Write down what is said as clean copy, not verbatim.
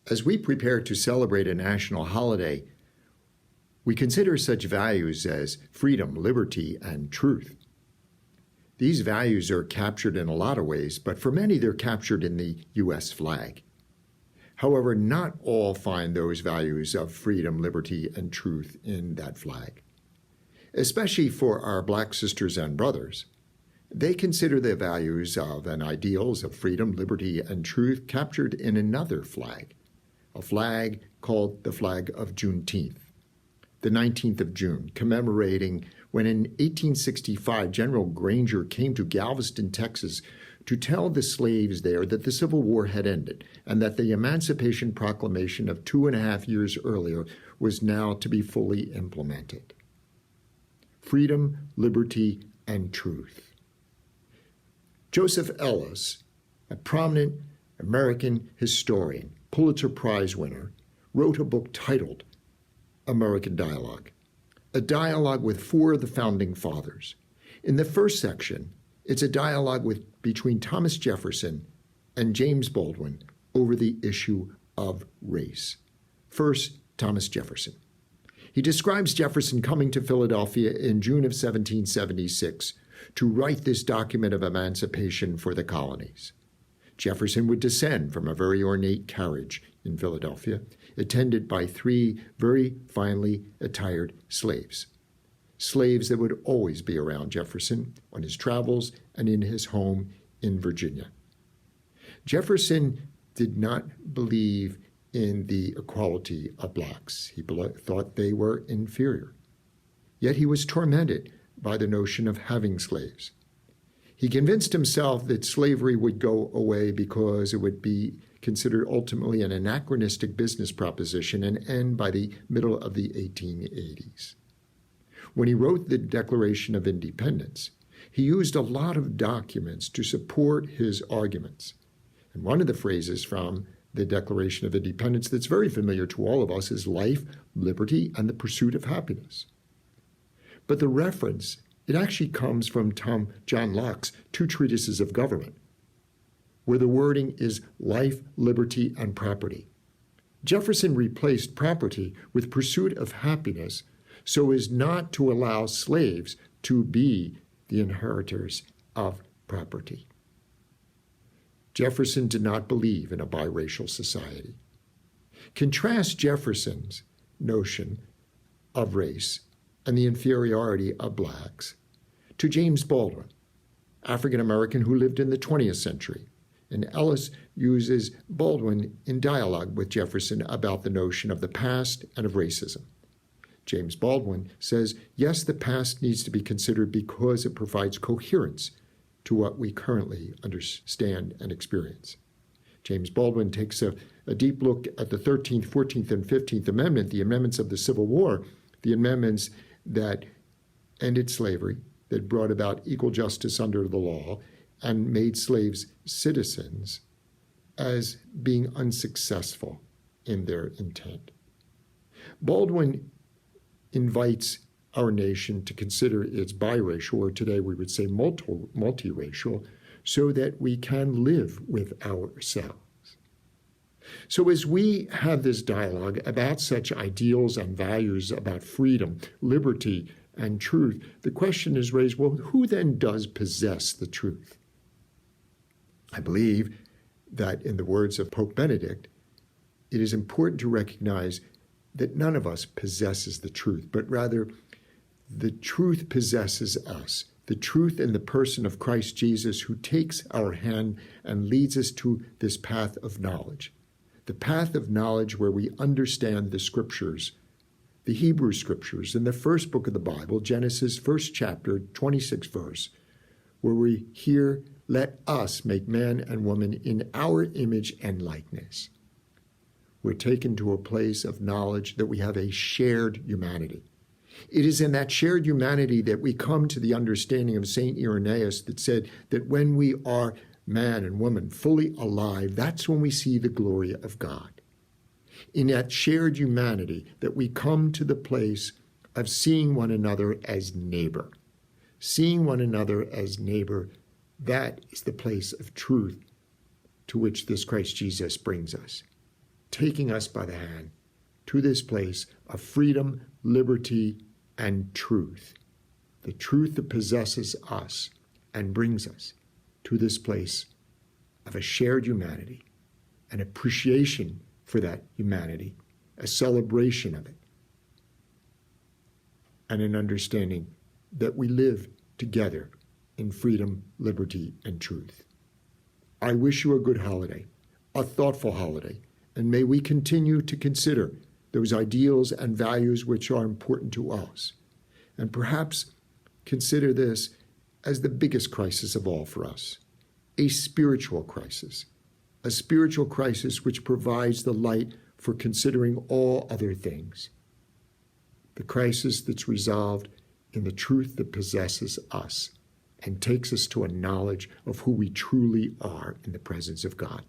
As we prepare to celebrate a national holiday, we consider such values as freedom, liberty, and truth. These values are captured in a lot of ways, but for many they're captured in the U.S. flag. However, not all find those values of freedom, liberty, and truth in that flag. Especially for our Black sisters and brothers, they consider the values of and ideals of freedom, liberty, and truth captured in another flag, a flag called the flag of Juneteenth, the 19th of June, commemorating when in 1865 General Granger came to Galveston, Texas, to tell the slaves there that the Civil War had ended and that the Emancipation Proclamation of 2.5 years earlier was now to be fully implemented. Freedom, liberty, and truth. Joseph Ellis, a prominent American historian, Pulitzer Prize winner, wrote a book titled American Dialogue, a dialogue with 4 of the founding fathers. In the first section, it's a dialogue between Thomas Jefferson and James Baldwin over the issue of race. First, Thomas Jefferson. He describes Jefferson coming to Philadelphia in June of 1776 to write this document of emancipation for the colonies. Jefferson would descend from a very ornate carriage in Philadelphia, attended by 3 very finely attired slaves. Slaves that would always be around Jefferson on his travels and in his home in Virginia. Jefferson did not believe in the equality of blacks. He thought they were inferior. Yet he was tormented by the notion of having slaves. He convinced himself that slavery would go away because it would be considered ultimately an anachronistic business proposition and end by the middle of the 1880s. When he wrote the Declaration of Independence, he used a lot of documents to support his arguments. And one of the phrases from the Declaration of Independence that's very familiar to all of us is life, liberty, and the pursuit of happiness. But the reference, it actually comes from John Locke's 2 Treatises of Government, where the wording is life, liberty, and property. Jefferson replaced property with pursuit of happiness so as not to allow slaves to be the inheritors of property. Jefferson did not believe in a biracial society. Contrast Jefferson's notion of race and the inferiority of blacks to James Baldwin, African American who lived in the 20th century. And Ellis uses Baldwin in dialogue with Jefferson about the notion of the past and of racism. James Baldwin says, yes, the past needs to be considered because it provides coherence to what we currently understand and experience. James Baldwin takes a deep look at the 13th, 14th, and 15th Amendment, the amendments of the Civil War, the amendments that ended slavery, that brought about equal justice under the law, and made slaves citizens, as being unsuccessful in their intent. Baldwin invites our nation to consider its biracial, or today we would say multiracial, so that we can live with ourselves. So as we have this dialogue about such ideals and values about freedom, liberty, and truth, the question is raised, well, who then does possess the truth? I believe that in the words of Pope Benedict, it is important to recognize that none of us possesses the truth, but rather the truth possesses us. The truth in the person of Christ Jesus, who takes our hand and leads us to this path of knowledge. The path of knowledge where we understand the scriptures, the Hebrew scriptures, in the first book of the Bible, Genesis, 1st chapter, 26th verse, where we hear, let us make man and woman in our image and likeness. We're taken to a place of knowledge that we have a shared humanity. It is in that shared humanity that we come to the understanding of St. Irenaeus that said that when we are man and woman fully alive, that's when we see the glory of God. In that shared humanity that we come to the place of seeing one another as neighbor. Seeing one another as neighbor, that is the place of truth to which this Christ Jesus brings us. taking us by the hand to this place of freedom, liberty, and truth. The truth that possesses us and brings us to this place of a shared humanity, an appreciation for that humanity, a celebration of it, and an understanding that we live together in freedom, liberty, and truth. I wish you a good holiday, a thoughtful holiday, and may we continue to consider those ideals and values which are important to us, and perhaps consider this as the biggest crisis of all for us, a spiritual crisis which provides the light for considering all other things, the crisis that's resolved in the truth that possesses us and takes us to a knowledge of who we truly are in the presence of God.